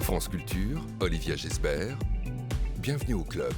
France Culture, Olivia Gesbert, bienvenue au club.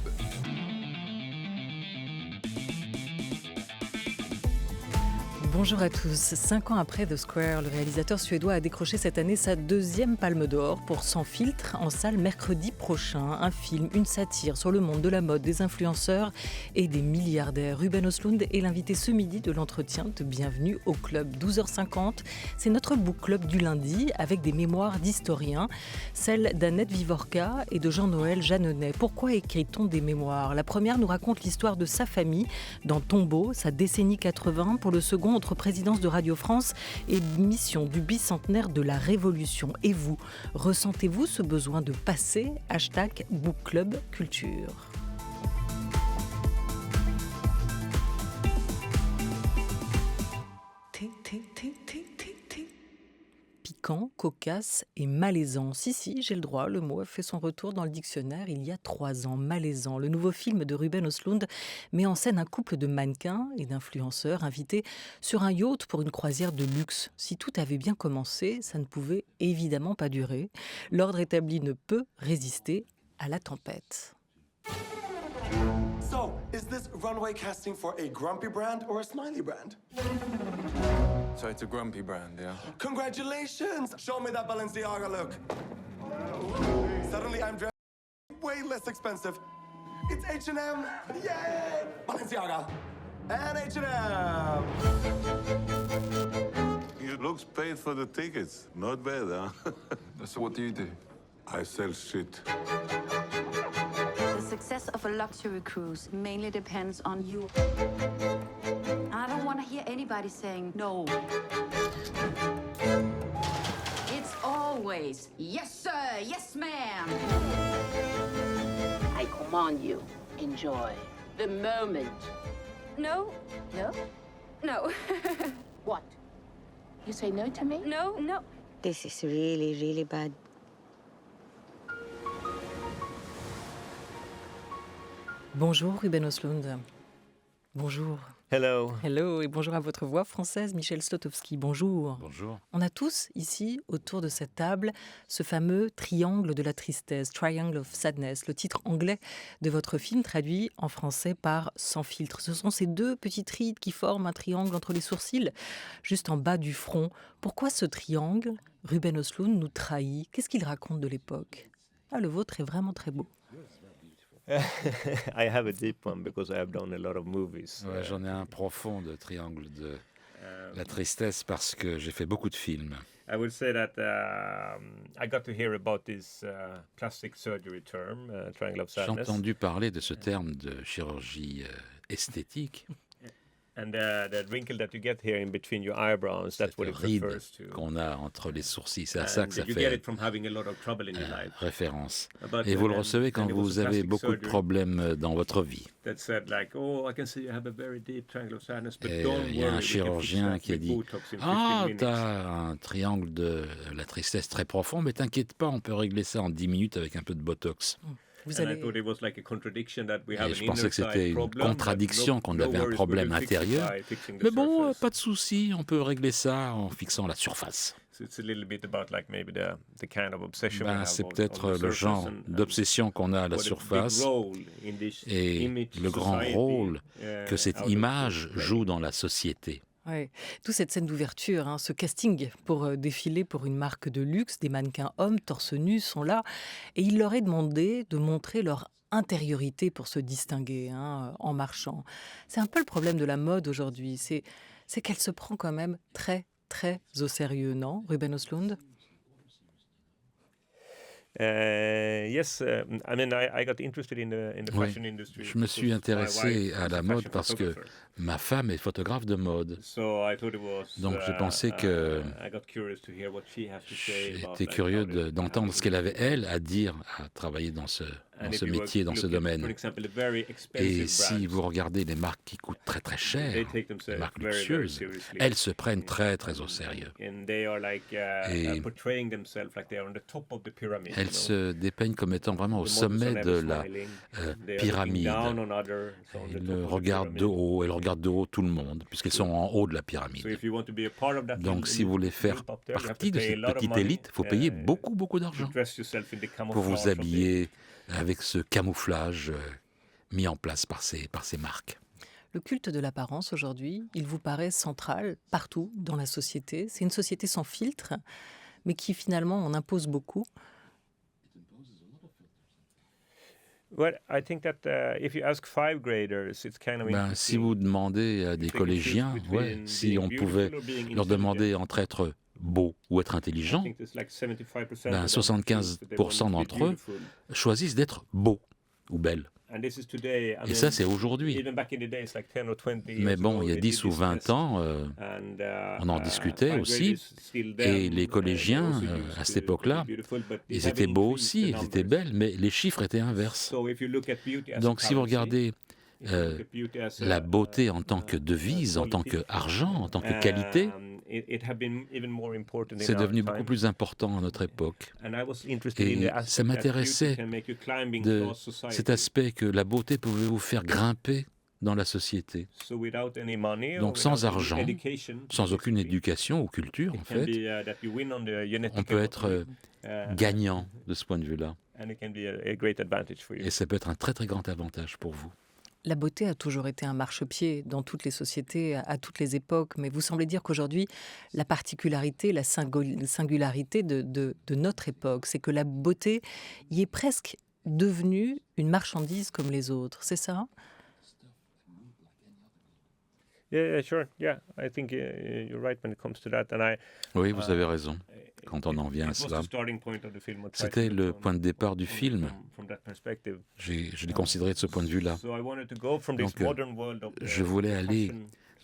Bonjour à tous. 5 ans après The Square, le réalisateur suédois a décroché cette année sa 2e Palme d'Or pour Sans filtre en salle mercredi prochain. Un film, une satire sur le monde de la mode, des influenceurs et des milliardaires. Ruben Östlund est l'invité ce midi de l'entretien de Bienvenue au Club. 12h50, c'est notre book club du lundi avec des mémoires d'historiens, celles d'Annette Vivorka et de Jean-Noël Jeanneney. Pourquoi écrit-on des mémoires ? La première nous raconte l'histoire de sa famille dans Tombeau, sa décennie 80. Pour le second, entre présidence de Radio France et mission du bicentenaire de la Révolution. Et vous, ressentez-vous ce besoin de passer ? #Book Club Culture. Piquant, cocasse et malaisant. Si, j'ai le droit, le mot a fait son retour dans le dictionnaire il y a 3 ans. Malaisant. Le nouveau film de Ruben Östlund met en scène un couple de mannequins et d'influenceurs invités sur un yacht pour une croisière de luxe. Si tout avait bien commencé, ça ne pouvait évidemment pas durer. L'ordre établi ne peut résister à la tempête. So, is this runway casting for a grumpy brand or a smiley brand? So it's a grumpy brand, yeah? Congratulations! Show me that Balenciaga look. Suddenly I'm dressed way less expensive. It's H&M! Yay! Balenciaga! And H&M! You looks paid for the tickets. Not bad, huh? So what do you do? I sell shit. The success of a luxury cruise mainly depends on you. I don't want to hear anybody saying no. It's always, yes sir, yes ma'am. I command you, enjoy the moment. No, No? no, What? You say no to me? no, no. This is really, really bad. Bonjour Ruben Östlund. Bonjour. Hello. Hello et bonjour à votre voix française, Michel Slotowski. Bonjour. Bonjour. On a tous ici, autour de cette table, ce fameux triangle de la tristesse, Triangle of Sadness, le titre anglais de votre film traduit en français par Sans filtre. Ce sont ces deux petites rides qui forment un triangle entre les sourcils, juste en bas du front. Pourquoi ce triangle, Ruben Östlund, nous trahit ? Qu'est-ce qu'il raconte de l'époque ? Le vôtre est vraiment très beau. I have a deep one because I have done a lot of movies. Ouais, j'en ai un profond de triangle de la tristesse parce que j'ai fait beaucoup de films. I would say that I got to hear about this plastic surgery term, triangle of J'ai sadness. entendu parler de ce terme de chirurgie esthétique, And the wrinkle that you get here in between your eyebrows, that's cette what it ride refers to. qu'on a entre les sourcils. C'est à ça que ça you get fait it from having a lot of trouble in your life. référence. But, Et vous le then- recevez quand then it was vous a avez plastic beaucoup de surgery problèmes dans votre vie. That said like, oh, I can see you have a very deep triangle of sadness, but Et don't il y a worry, un we can fix chirurgien that qui a with dit Botox in 15 Ah, minutes. t'as un triangle de la tristesse très profond, mais t'inquiète pas, on peut régler ça en 10 minutes avec un peu de Botox. Vous And I allez... thought it was like a contradiction that we have Et an je pensais inner que c'était side une problem, contradiction, but qu'on no avait un worries, problème we will fix it intérieur. by fixing the Mais bon, surface. pas de souci, on peut régler ça en fixant la surface. So it's a little bit about like maybe the kind of obsession we have C'est on peut-être the le surface genre and d'obsession qu'on a à la what a big surface role in this et image le grand society, rôle que cette out of image play. joue dans la société. Ouais. D'où cette scène d'ouverture, ce casting pour défiler pour une marque de luxe. Des mannequins hommes torse nu sont là et il leur est demandé de montrer leur intériorité pour se distinguer en marchant. C'est un peu le problème de la mode aujourd'hui, c'est qu'elle se prend quand même très, très au sérieux, non, Ruben Östlund ? Yes, I mean, I got interested in the Oui, fashion industry. je me suis because my intéressé wife à is la a mode fashion parce que photographer. ma femme est photographe de mode. So I thought it was, Donc j'ai pensé que I got curious to hear what she has to say about, j'étais like, curieux how d'entendre ce qu'elle avait, elle, à dire, à travailler dans ce dans ce métier, dans ce domaine. Et si vous regardez les marques qui coûtent très très cher, les marques luxueuses, elles se prennent très très au sérieux. Et elles se dépeignent comme étant vraiment au sommet de la pyramide. Elles regardent de haut, tout le monde, puisqu'elles sont en haut de la pyramide. Donc si vous voulez faire partie de cette petite élite, il faut payer beaucoup d'argent pour vous habiller avec ce camouflage mis en place par ces marques. Le culte de l'apparence aujourd'hui, il vous paraît central partout dans la société. C'est une société sans filtre, mais qui finalement en impose beaucoup. Si vous demandez à des collégiens, si on pouvait leur demander entre être beau ou être intelligent, 75% d'entre eux choisissent d'être beaux ou belles. Et ça, c'est aujourd'hui. Mais bon, il y a 10 ou 20 ans, on en discutait aussi. Et les collégiens, à cette époque-là, ils étaient beaux aussi, ils étaient belles, mais les chiffres étaient inverses. Donc, si vous regardez la beauté en tant que devise, en tant qu'argent, en tant que qualité, c'est devenu beaucoup plus important à notre époque. Et ça m'intéressait de cet aspect que la beauté pouvait vous faire grimper dans la société. Donc sans argent, sans aucune éducation ou culture en fait, on peut être gagnant de ce point de vue-là. Et ça peut être un très très grand avantage pour vous. La beauté a toujours été un marchepied dans toutes les sociétés, à toutes les époques, mais vous semblez dire qu'aujourd'hui, la particularité, la singularité de notre époque, c'est que la beauté y est presque devenue une marchandise comme les autres, c'est ça ? Oui, vous avez raison. Quand on en vient à cela, c'était le point de départ du film. Je l'ai considéré de ce point de vue-là. Donc, je voulais aller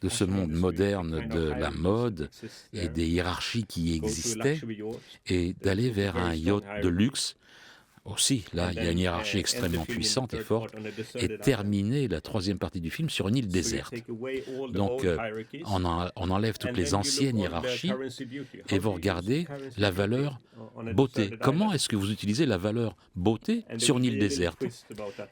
de ce monde moderne de la mode et des hiérarchies qui existaient et d'aller vers un yacht de luxe. Aussi, là, il y a une hiérarchie extrêmement puissante et forte, et terminer la troisième partie du film sur une île déserte. Donc, on enlève toutes les anciennes hiérarchies et vous regardez la valeur beauté. Comment est-ce que vous utilisez la valeur beauté sur une île déserte ?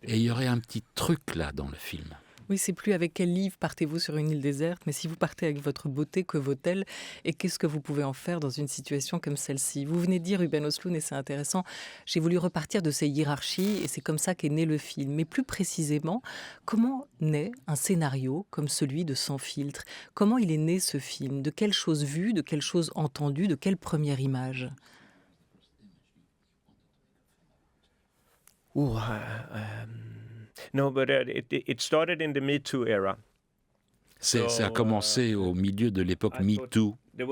Et il y aurait un petit truc là dans le film. Oui, c'est plus avec quel livre partez-vous sur une île déserte, mais si vous partez avec votre beauté, que vaut-elle et qu'est-ce que vous pouvez en faire dans une situation comme celle-ci ? Vous venez de dire, Ruben Östlund, et c'est intéressant, j'ai voulu repartir de ces hiérarchies et c'est comme ça qu'est né le film. Mais plus précisément, comment naît un scénario comme celui de Sans filtre ? Comment il est né ce film ? De quelles choses vues, de quelles choses entendues, de quelle première image ? Ça a commencé au milieu de l'époque MeToo. Il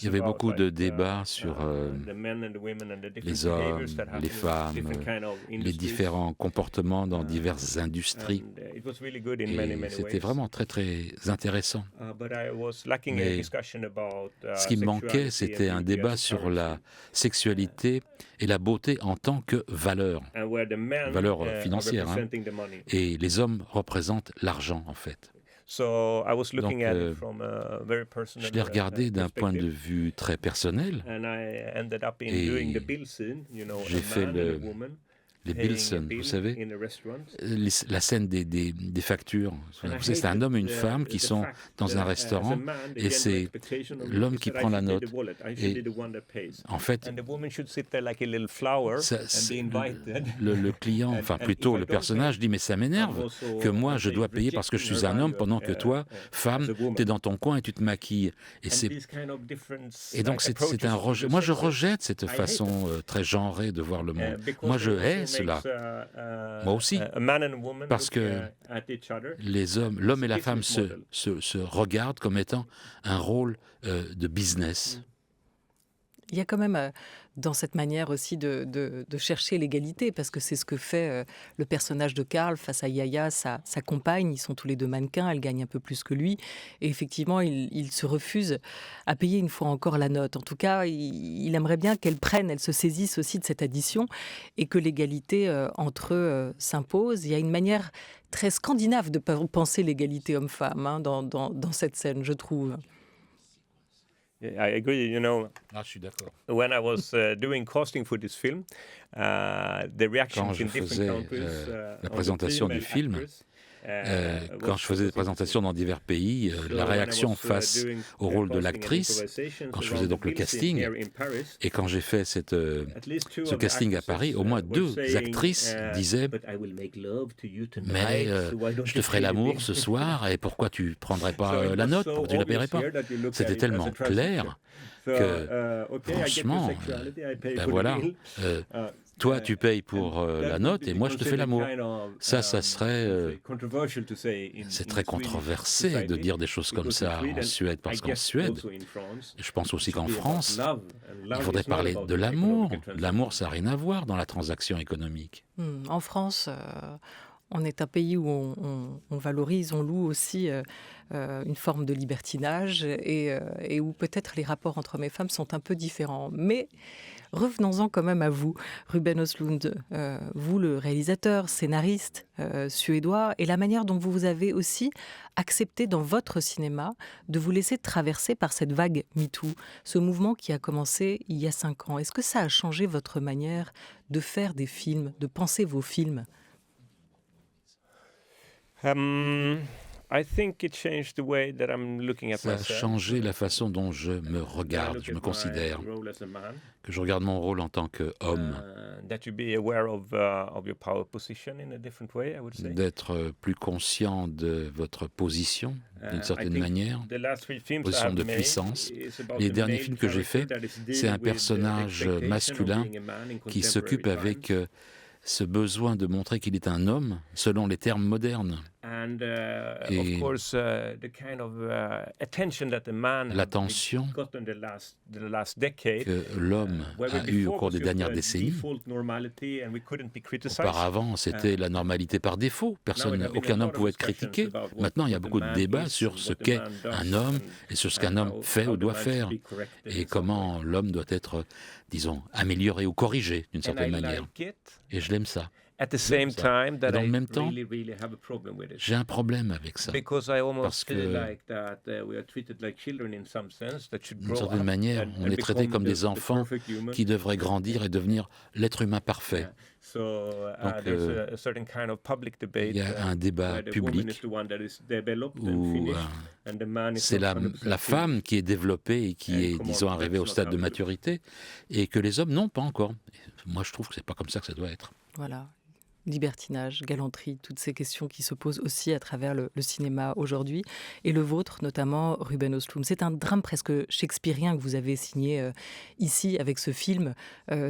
y avait beaucoup de débats sur les hommes, les femmes, les différents comportements dans diverses industries. Et c'était vraiment très très intéressant. Mais ce qui me manquait, c'était un débat sur la sexualité et la beauté en tant que valeur financière. Et les hommes représentent l'argent en fait. Donc, je l'ai regardé d'un point de vue très personnel et j'ai fait les Bilson, vous savez, la scène des factures. C'est un homme et une femme qui sont dans un restaurant et c'est l'homme qui prend la note. Et en fait, le client, enfin plutôt le personnage dit « mais ça m'énerve que moi je dois payer parce que je suis un homme pendant que toi, femme, tu es dans ton coin et tu te maquilles. » Et donc c'est un rejet. Moi je rejette cette façon très genrée de voir le monde. Moi je hais cela. Moi aussi. Parce que l'homme et la femme se regardent comme étant un rôle de business. Il y a quand même dans cette manière aussi de chercher l'égalité, parce que c'est ce que fait le personnage de Karl face à Yaya, sa compagne. Ils sont tous les deux mannequins, elle gagne un peu plus que lui. Et effectivement, il se refuse à payer une fois encore la note. En tout cas, il aimerait bien elle se saisisse aussi de cette addition et que l'égalité entre eux s'impose. Il y a une manière très scandinave de penser l'égalité homme-femme dans cette scène, je trouve. I agree, je suis d'accord. When I was doing casting for this film, the reactions Quand je in different faisais countries, la présentation du film, quand je faisais des présentations dans divers pays, la réaction face au rôle de l'actrice, quand je faisais donc le casting, et quand j'ai fait ce casting à Paris, au moins 2 actrices disaient « Mais je te ferai l'amour ce soir, et pourquoi tu ne prendrais pas la note, pourquoi tu ne la paierais pas ?» C'était tellement clair que, franchement, ben voilà, toi tu payes pour la note et moi je te fais l'amour. Ça serait... c'est très controversé de dire des choses comme ça en Suède, parce qu'en Suède, je pense aussi qu'en France, il faudrait parler de l'amour. L'amour, ça n'a rien à voir dans la transaction économique. En France... on est un pays où on valorise, on loue aussi une forme de libertinage et où peut-être les rapports entre hommes et femmes sont un peu différents. Mais revenons-en quand même à vous, Ruben Östlund, vous le réalisateur, scénariste suédois, et la manière dont vous avez aussi accepté dans votre cinéma de vous laisser traverser par cette vague MeToo, ce mouvement qui a commencé il y a 5 ans. Est-ce que ça a changé votre manière de faire des films, de penser vos films ? I think it changed the way that I'm looking at myself. Ça a changé la façon dont je me regarde, je me considère, que je regarde mon rôle en tant qu'homme, d'être plus conscient de votre position, d'une certaine manière, position de puissance. Les derniers films que j'ai faits, c'est un personnage masculin qui s'occupe avec ce besoin de montrer qu'il est un homme selon les termes modernes. Et l'attention que l'homme a eue au cours des dernières décennies, auparavant c'était la normalité par défaut, aucun homme pouvait être critiqué. Maintenant il y a beaucoup de débats sur ce qu'est un homme et sur ce qu'un homme fait ou doit faire, et comment l'homme doit être, disons, amélioré ou corrigé d'une certaine manière. Et je l'aime ça. At the same time, dans le même temps, really have a problem with it. J'ai un problème avec ça. Parce que, d'une certaine manière, on est traité comme des enfants qui devraient grandir et devenir l'être humain parfait. Donc, il y a un débat public où c'est la femme qui est développée et qui est, disons, arrivée au stade de maturité, et que les hommes n'ont pas encore. Moi, je trouve que c'est pas comme ça que ça doit être. Voilà. Libertinage, galanterie, toutes ces questions qui se posent aussi à travers le cinéma aujourd'hui. Et le vôtre, notamment, Ruben Östlund. C'est un drame presque shakespearien que vous avez signé ici avec ce film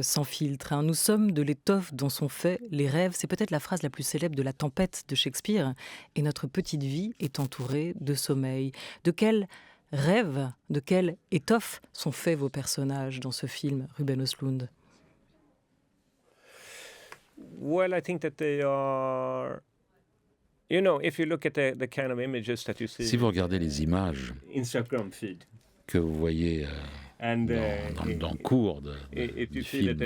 Sans filtre. Nous sommes de l'étoffe dont sont faits les rêves. C'est peut-être la phrase la plus célèbre de La Tempête de Shakespeare. Et notre petite vie est entourée de sommeil. De quel rêve, de quelle étoffe sont faits vos personnages dans ce film, Ruben Östlund ? Well, I think that they are... if you look at the kind of images that you see... Si vous regardez les images Instagram feed, que vous voyez dans le cours du film,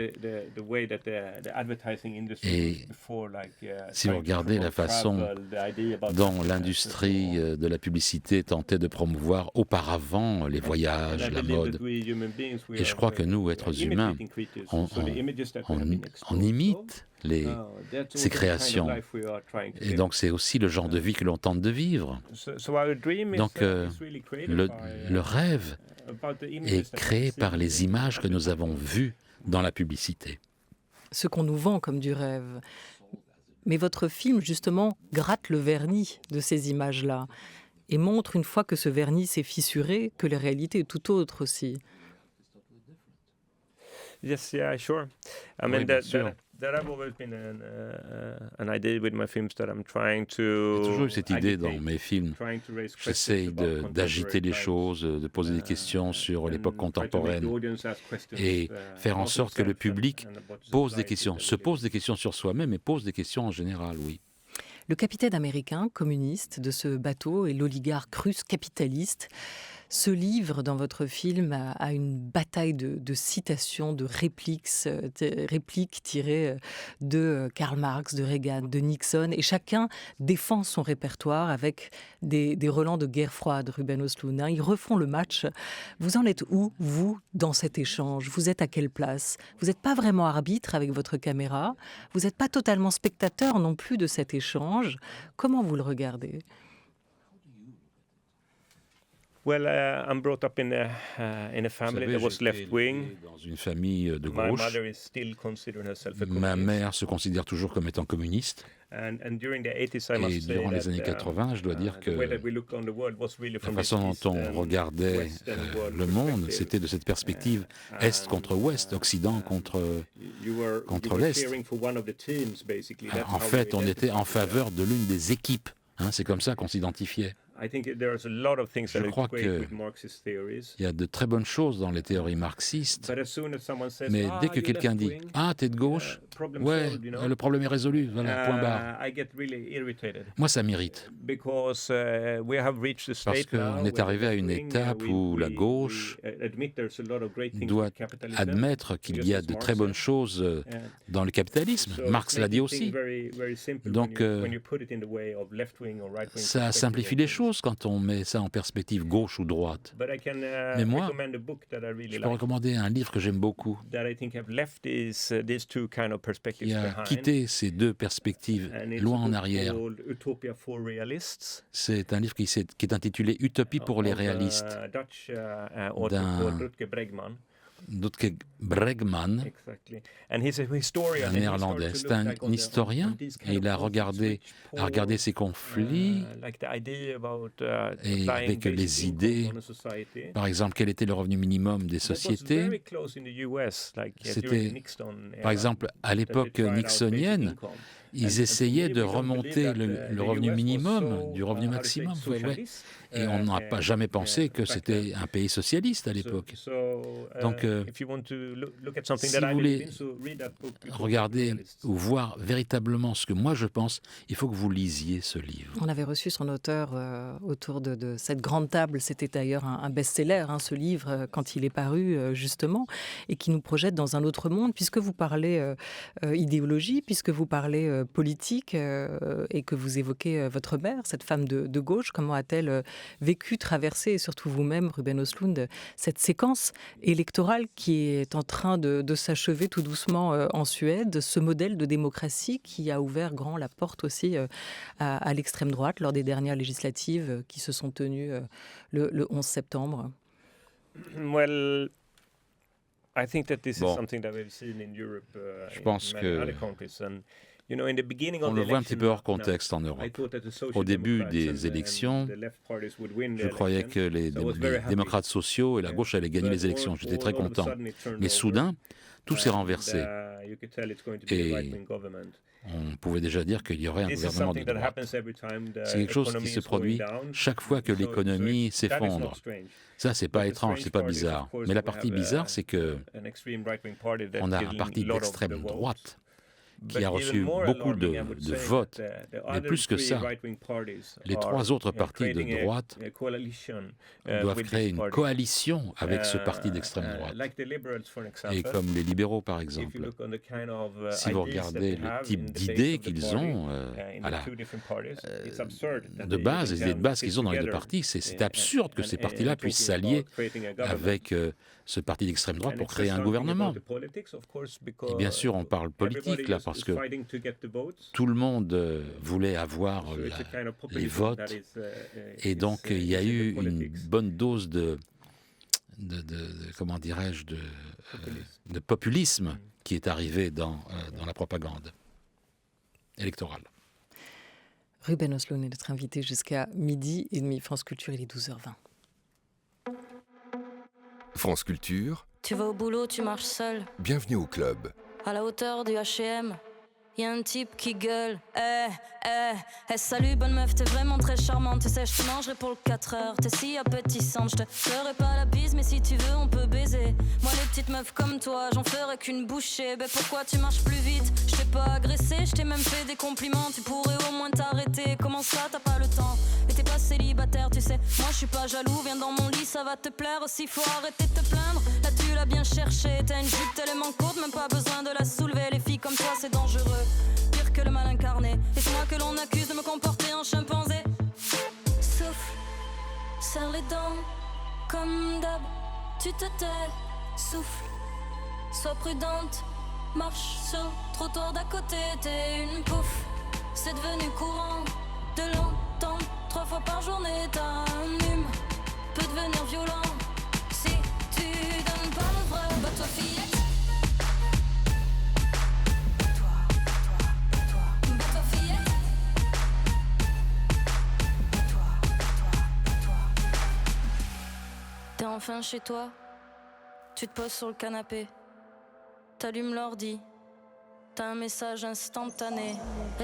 et si vous regardez la façon dont l'industrie de la publicité tentait de promouvoir auparavant les voyages, la mode, et je crois que nous, êtres humains, on imite ces créations. Et donc c'est aussi le genre de vie que l'on tente de vivre. Donc le rêve est créé par les images que nous avons vues dans la publicité. Ce qu'on nous vend comme du rêve. Mais votre film, justement, gratte le vernis de ces images-là et montre, une fois que ce vernis s'est fissuré, que la réalité est tout autre aussi. Yes, yeah, sure. Oui, bien sûr. Il y a toujours eu cette idée dans mes films. J'essaye d'agiter les choses, de poser des questions sur l'époque contemporaine et faire en sorte que le public se pose des questions sur soi-même et pose des questions en général, oui. Le capitaine américain communiste de ce bateau et l'oligarque russe capitaliste se livrent dans votre film à une bataille de citations, de répliques tirées de Karl Marx, de Reagan, de Nixon, et chacun défend son répertoire avec des relents de guerre froide, Ruben Östlund. Ils refont le match. Vous en êtes où, vous, dans cet échange? Vous êtes à quelle place? Vous n'êtes pas vraiment arbitre avec votre caméra. Vous n'êtes pas totalement spectateur non plus de cet échange. Comment vous le regardez? Well, I'm brought up in a family that was left-wing. Dans une famille de gauche. Ma mère se considère toujours comme étant communiste. Et durant les années 80, je dois dire que la façon dont on regardait le monde, c'était de cette perspective Est contre Ouest, Occident contre l'Est. En fait, on était en faveur de l'une des équipes. C'est comme ça qu'on s'identifiait. Je crois qu'il y a de très bonnes choses dans les théories marxistes, mais dès que quelqu'un dit « Ah, t'es de gauche ?» Ouais, le problème est résolu, voilà, point barre. Moi, ça m'irrite. Parce qu'on est arrivé à une étape où la gauche doit admettre qu'il y a de très bonnes choses dans le capitalisme. Marx l'a dit aussi. Donc, ça simplifie les choses quand on met ça en perspective gauche ou droite. Mais moi, je peux recommander un livre que j'aime beaucoup, qui a quitté ces deux perspectives loin en arrière. C'est un livre qui est intitulé « Utopie pour les réalistes » d'un Rutger Bregman, un néerlandais. C'est un historien et il a regardé ces conflits et avec les idées, par exemple, quel était le revenu minimum des sociétés. C'était, par exemple, à l'époque nixonienne, ils essayaient de remonter le revenu minimum du revenu maximum. Et on n'a pas jamais pensé que c'était un pays socialiste à l'époque. Donc, si vous voulez regarder ou voir véritablement ce que moi je pense, il faut que vous lisiez ce livre. On avait reçu son auteur autour de cette grande table. C'était d'ailleurs un best-seller, ce livre, quand il est paru, justement, et qui nous projette dans un autre monde, puisque vous parlez idéologie, puisque vous parlez politique, et que vous évoquez votre mère, cette femme de gauche. Comment a-t-elle vécu, traversé, et surtout vous-même, Ruben Östlund, cette séquence électorale qui est en train de s'achever tout doucement en Suède, ce modèle de démocratie qui a ouvert grand la porte aussi à l'extrême droite lors des dernières législatives qui se sont tenues le 11 septembre. Well, I think that this is something that we've seen in Europe, je pense que on le voit un petit peu hors contexte en Europe. Au début des élections, je croyais que les démocrates sociaux et la gauche allaient gagner les élections. J'étais très content. Mais soudain, tout s'est renversé. Et on pouvait déjà dire qu'il y aurait un gouvernement de droite. C'est quelque chose qui se produit chaque fois que l'économie s'effondre. Ça, c'est pas étrange, c'est pas bizarre. Mais la partie bizarre, c'est que on a un parti d'extrême droite qui a reçu beaucoup de votes. Mais plus que ça, les trois autres partis de droite doivent créer une coalition avec ce parti d'extrême droite. Et comme les libéraux, par exemple. Si vous regardez le type d'idées qu'ils ont, de base, les idées de base qu'ils ont dans les deux partis, c'est absurde que ces partis-là puissent s'allier avec ce parti d'extrême droite pour créer un gouvernement. Et bien sûr, on parle politique là, parce que tout le monde voulait avoir les votes, et donc il y a eu une bonne dose de comment dirais-je, de populisme qui est arrivé dans la propagande électorale. Ruben Östlund est notre invité jusqu'à 12h30. France Culture, il est 12h20. France Culture. Tu vas au boulot, tu marches seul. Bienvenue au club. à la hauteur du H&M. Y'a un type qui gueule, salut bonne meuf, t'es vraiment très charmante. Tu sais, je te mangerai pour le 4 heures, t'es si appétissante. Je te ferai pas la bise, mais si tu veux, on peut baiser. Moi, les petites meufs comme toi, j'en ferai qu'une bouchée. Ben pourquoi tu marches plus vite? Je t'ai pas agressé, je t'ai même fait des compliments. Tu pourrais au moins t'arrêter, comment ça t'as pas le temps? Et t'es pas célibataire, tu sais, moi je suis pas jaloux. Viens dans mon lit, ça va te plaire aussi, faut arrêter de te plaindre. Là tu l'as bien cherché, t'as une jupe tellement courte, même pas besoin de la soulever. Les filles comme toi, c'est dangereux, pire que le mal incarné. Et c'est moi que l'on accuse de me comporter en chimpanzé. Souffle, serre les dents, comme d'hab, tu te tais. Souffle, sois prudente, marche sur le trottoir d'à côté. T'es une pouffe, c'est devenu courant de l'entendre 3 fois par journée. T'as un hume, peut devenir violent si tu donnes pas le vrai. Bats-toi fillette. T'es enfin chez toi, tu te poses sur le canapé, t'allumes l'ordi, t'as un message instantané.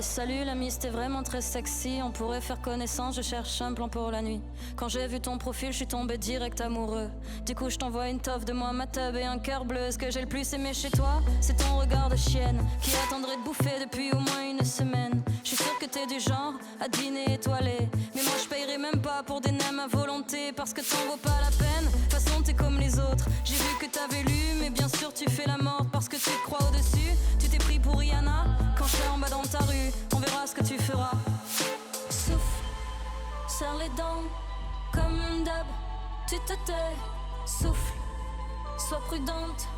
Salut l'ami, c'était vraiment très sexy, on pourrait faire connaissance, je cherche un plan pour la nuit. Quand j'ai vu ton profil, je suis tombé direct amoureux. Du coup je t'envoie une toffe de moi, ma tub et un cœur bleu. Ce que j'ai le plus aimé chez toi, c'est ton regard de chienne qui attendrait de bouffer depuis au moins une semaine. Je suis sûre que t'es du genre à dîner étoilé, mais moi je payerai même pas pour des nems à volonté, parce que t'en vaut pas la peine. De toute façon t'es comme les autres, j'ai vu que t'avais lu, mais bien sûr tu fais la morte parce que tu te crois au-dessus. Tu t'es pris pour Rihanna, quand je serai en bas dans ta rue, on verra ce que tu feras. Souffle, serre les dents, comme d'hab, tu te tais. Souffle, sois prudente,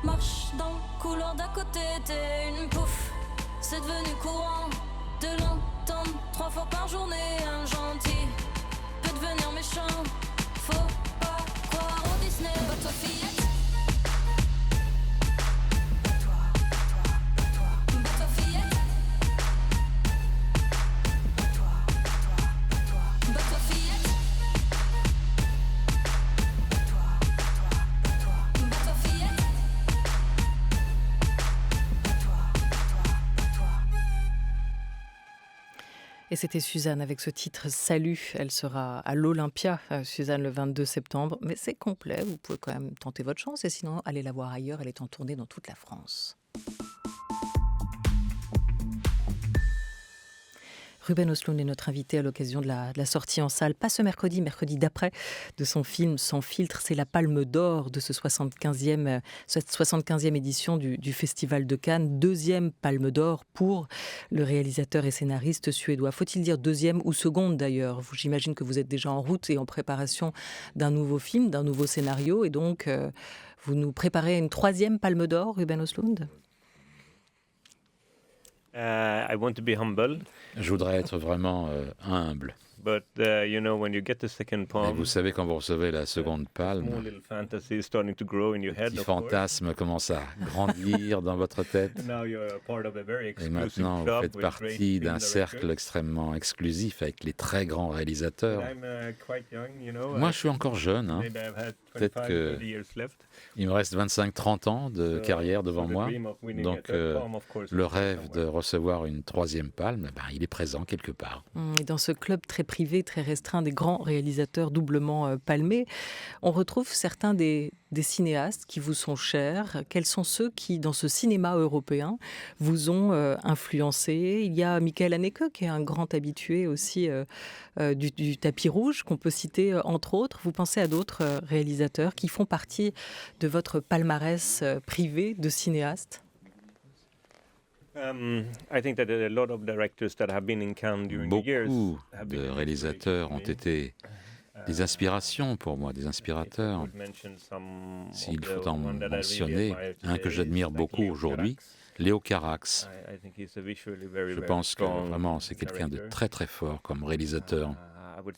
marche dans le couloir d'à côté. T'es une pouffe, c'est devenu courant de l'entendre 3 fois par journée. Un gentil peut devenir méchant, faut pas croire au Disney. Bats-toi fillette. Et c'était Suzanne avec ce titre Salut. Elle sera à l'Olympia, Suzanne, le 22 septembre. Mais c'est complet, vous pouvez quand même tenter votre chance. Et sinon, allez la voir ailleurs, elle est en tournée dans toute la France. Ruben Östlund est notre invité à l'occasion de la sortie en salle, pas ce mercredi d'après, de son film Sans filtre. C'est la Palme d'Or de cette 75e édition du Festival de Cannes. 2e Palme d'Or pour le réalisateur et scénariste suédois. Faut-il dire 2e ou seconde d'ailleurs? J'imagine que vous êtes déjà en route et en préparation d'un nouveau film, d'un nouveau scénario. Et donc, vous nous préparez une 3e Palme d'Or, Ruben Östlund? I want to be humble. Je voudrais être vraiment humble. But you know, when you get the second palm, et vous savez, quand vous recevez la seconde palme, le fantasme commence à grandir dans votre tête. Et maintenant, vous faites partie d'un cercle extrêmement exclusif avec les très grands réalisateurs. Moi, je suis encore jeune. Hein. Peut-être qu'il me reste 25-30 ans de carrière devant moi. Donc, le rêve de recevoir une 3e palme, il est présent quelque part. Et dans ce club très privé, très restreint des grands réalisateurs doublement palmés, on retrouve certains des cinéastes qui vous sont chers. Quels sont ceux qui, dans ce cinéma européen, vous ont influencé? Il y a Michael Haneke, qui est un grand habitué aussi du tapis rouge, qu'on peut citer entre autres. Vous pensez à d'autres réalisateurs qui font partie de votre palmarès privé de cinéastes? Beaucoup de réalisateurs ont été des inspirations pour moi, des inspirateurs. S'il faut en mentionner un que j'admire beaucoup aujourd'hui, Léo Carax. Je pense que vraiment c'est quelqu'un de très très fort comme réalisateur. Il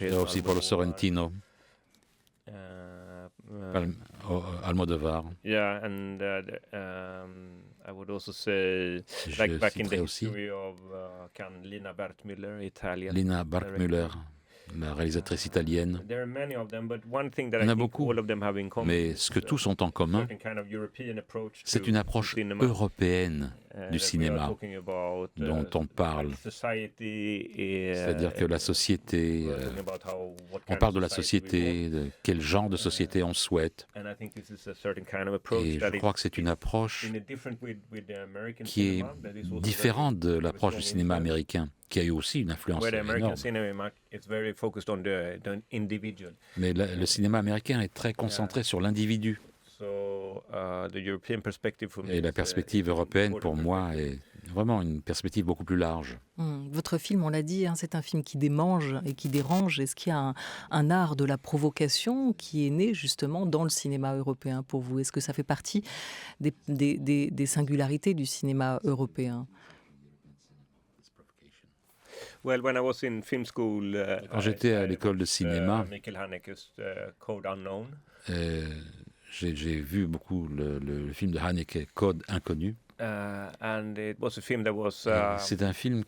y a aussi Paolo Sorrentino. Almodovar. Yeah, and I would also say, back in the history of Lina Wertmüller, Italian. Lina Wertmüller, la réalisatrice italienne. There are many of them, but one thing that Il y en I a think beaucoup, all of them have in common mais ce que tous ont en commun, certain kind of European approach c'est to une approche cinema, européenne du that we are cinéma talking about, dont on parle. society, C'est-à-dire que la société, talking about what on kind parle of de la society we want. société, de quel genre de société on souhaite. And I think this is a certain kind of approach Et that je is crois que c'est une approche in a different way with the American qui est cinema, that is also différente de very l'approche du strong cinéma influence. américain, qui a eu aussi une influence Where the American énorme. cinema is very focused on the individual. Mais le cinéma américain est très concentré sur l'individu. So the European perspective for me Et la is, perspective is an européenne, important pour moi, perspective. est vraiment une perspective beaucoup plus large. Votre film, on l'a dit, c'est un film qui démange et qui dérange. Est-ce qu'il y a un art de la provocation qui est né justement dans le cinéma européen pour vous? Est-ce que ça fait partie des singularités du cinéma européen? Well, when I was in film school, Quand j'étais à l'école de cinéma, Michael Haneke's Code Unknown. j'ai vu beaucoup le film de Haneke, Code Inconnu. And it was a film that was, C'est un film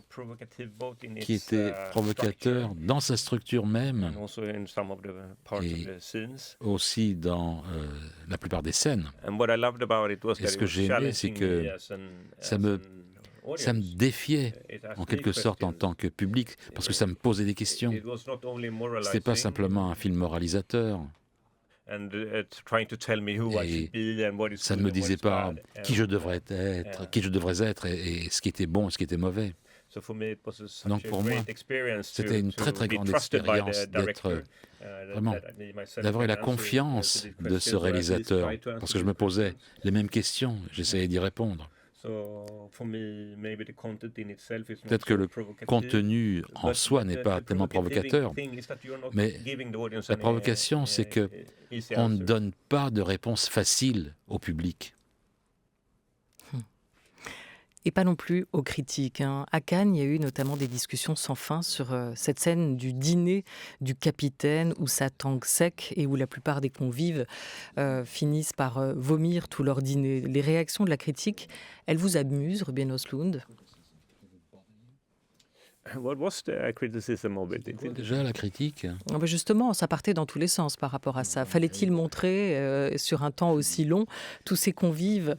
provocative both in qui its, était provocateur structure dans sa structure même and also in some of the parts of et the scenes. aussi dans la plupart des scènes. And what I loved about it was Et that ce it que was j'ai aimé, c'est challenging que me as ça an me audience. défiait It asked en me quelque sorte en questions. tant que public, parce que ça me posait des questions. It was not only Ce n'était pas moralizing simplement un film moralisateur. and trying to tell me who I Et should be and what is ça good ne me and what disait is pas bad. qui je devrais être et ce qui était bon et ce qui était mauvais. So for me, it was such Donc a pour moi, great experience c'était une très très to be grande trusted by the expérience director, d'être vraiment that I myself d'avoir can la answer confiance the de ce questions, or at least réalisateur, try to answer parce que je the me posais questions. les mêmes questions, j'essayais d'y répondre. So for me, maybe the content in itself is not Peut-être que so le provocative, contenu en but soi n'est pas the tellement provocateur, thing is that you're not mais giving the audience la any, provocation, c'est que easy on ne answer. donne pas de réponse facile au public. Et pas non plus aux critiques. À Cannes, il y a eu notamment des discussions sans fin sur cette scène du dîner du capitaine où ça tangue sec et où la plupart des convives finissent par vomir tout leur dîner. Les réactions de la critique, elles vous amusent, Ruben Östlund? What was the criticism of it? Déjà, la critique, Justement, ça partait dans tous les sens par rapport à ça. Fallait-il montrer sur un temps aussi long tous ces convives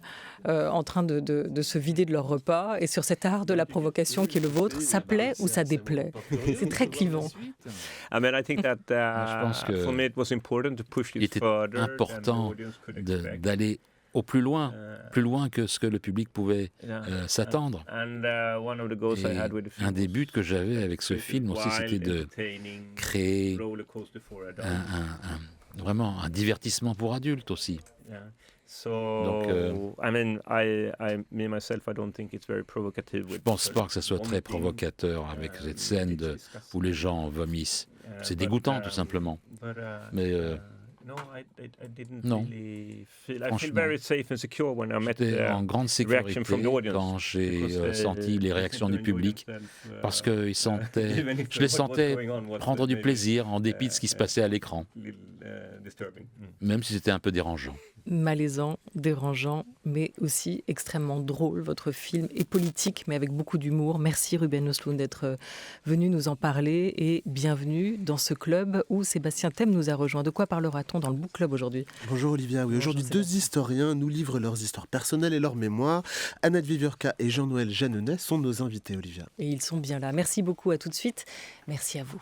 en train de se vider de leur repas et sur cet art de la provocation qui est le vôtre, ça plaît ou ça déplaît? C'est très clivant. I mean, I think that je pense que for me it was important to push il this était further than the important audience could expect. d'aller au plus loin que ce que le public pouvait s'attendre. And one of the goals I had with the Et film un des was buts que j'avais avec ce film aussi, wild, c'était de entertaining créer roller coaster for adults. vraiment un divertissement pour adultes aussi. Yeah. So, I mean, me myself, I don't think it's very provocative. Je with pense pas que ça soit très vomiting, provocateur avec cette scène où les gens vomissent. C'est dégoûtant tout simplement. Mais no, I didn't non. really feel. I feel Franchement, very safe and secure when I met j'étais en grande sécurité reaction from the audience, quand j'ai because senti les they réactions du seem to enjoy public, themselves, parce que je les sentais prendre du plaisir en dépit de ce qui se passait à l'écran, little, disturbing. même si c'était un peu dérangeant. Malaisant, dérangeant, mais aussi extrêmement drôle. Votre film est politique, mais avec beaucoup d'humour. Merci Ruben Östlund d'être venu nous en parler et bienvenue dans ce club où Sébastien Thème nous a rejoint. De quoi parlera-t-on dans le Book Club aujourd'hui? Bonjour Olivia, oui, aujourd'hui deux historiens nous livrent leurs histoires personnelles et leurs mémoires. Annette Viviorca et Jean-Noël Jeanneney sont nos invités, Olivia. Et ils sont bien là. Merci beaucoup, à tout de suite. Merci à vous.